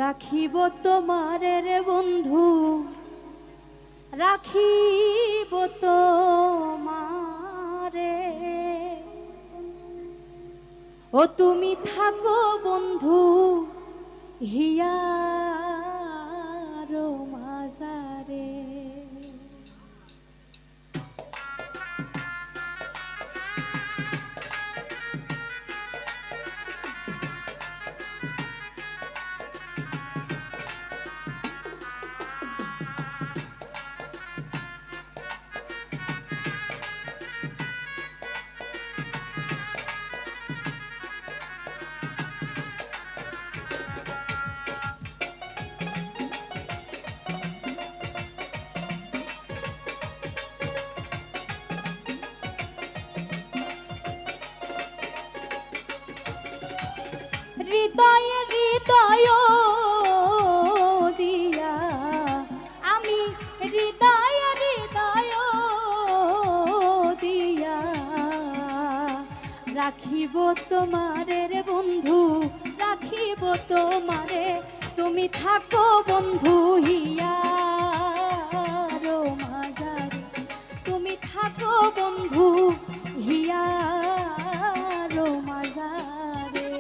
রাখিব তোমারে রে বন্ধু, রাখিব তোমারে। ও তুমি থাকো বন্ধু হিয়ার মাঝারে। হৃদয়ে হৃদয় দিয়া আমি হৃদয়ে হৃদয় দিয়া রাখিব তোমারে রে বন্ধু, রাখিব তোমারে। তুমি থাকো বন্ধু হিয়ার মাঝারে, তুমি থাকো বন্ধু হিয়ার মাঝারে।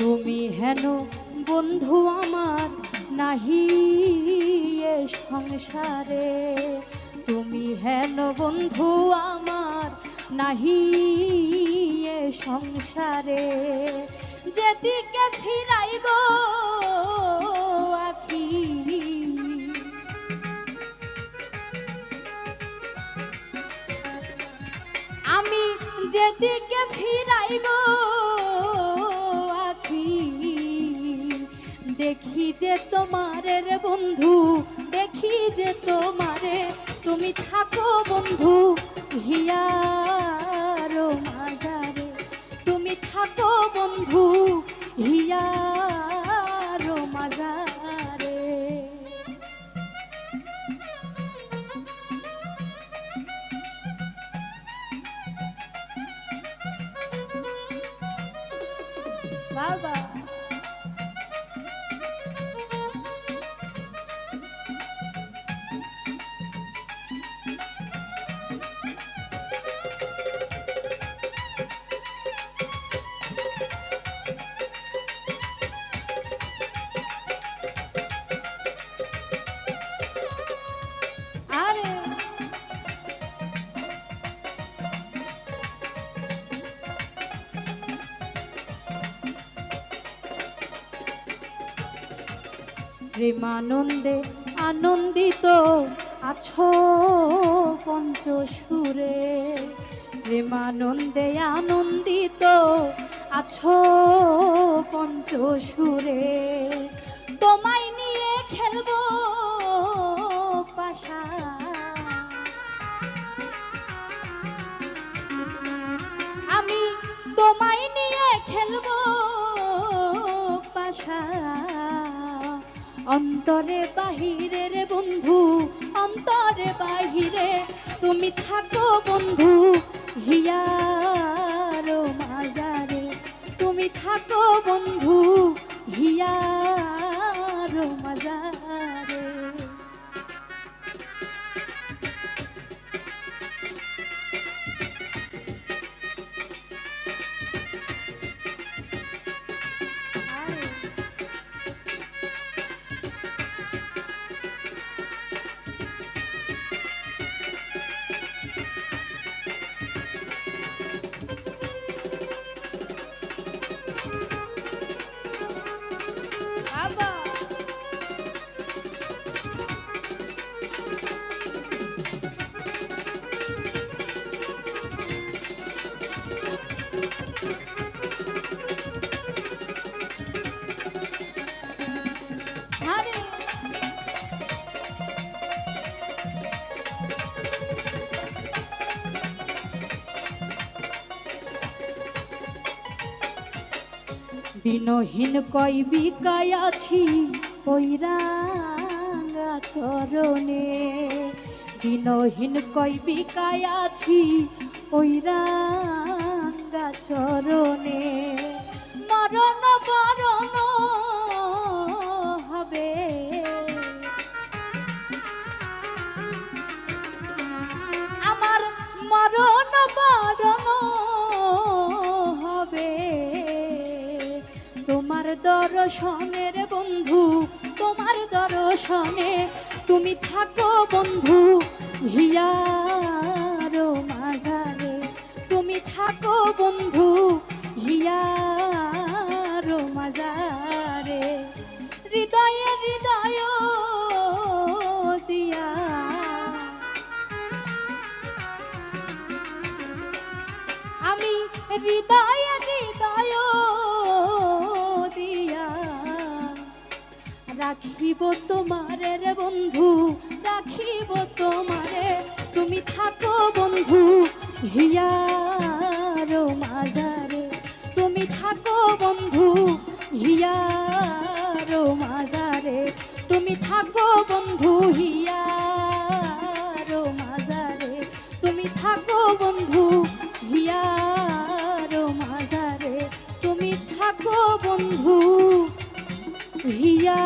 তুমি হেন বন্ধু আমার নাহি এ সংসারে, তুমি হেন বন্ধু আমার নাহি এ সংসারে। যেদিকে ফিরাইব আখি আমি, যেদিকে ফিরাইব দেখি যে তোমারে রে বন্ধু, দেখি যে তোমারে। তুমি থাকো বন্ধু হিয়ার মাঝারে, তুমি থাকো বন্ধু হিয়ার মাঝারে। বাবা প্রেমানন্দে আনন্দিত আছো পঞ্চসুরে, প্রেমানন্দে আনন্দিত আছো পঞ্চসুরে। তোমায় নিয়ে খেলবো পাশা, আমি তোমায় নিয়ে খেলবো পাশা। অন্তরে বাহিরে রে বন্ধু, অন্তরে বাহিরে তুমি থাকো বন্ধু হিয়ার মাঝারে, তুমি থাকো বন্ধু হিয়ার মাঝারে। দিনহীন কই বিকায় আছি ওই রাঙা চরণে, দিনহীন কই বিকায় আছি ওই রাঙা চরণে। মরণ বরণ হবে আমার, মরণ বরণ হবে তোমার দর্শনের বন্ধু, তোমার দর্শনে। তুমি থাকো বন্ধু হিয়ার মাঝারে, তুমি থাকো বন্ধু হিয়ার মাঝারে। হৃদয়ে হৃদয় দিয়া আমি, হৃদয়ে হৃদয় দিয়া রাখিব তোমারে রে বন্ধু, রাখিব তোমারে। তুমি থাকো বন্ধু হিয়ার মাঝারে, তুমি থাকো বন্ধু হিয়ার মাঝারে, তুমি থাকো বন্ধু হিয়ার মাঝারে, তুমি থাকো বন্ধু হিয়ার মাঝারে, তুমি থাকো বন্ধু হিয়া।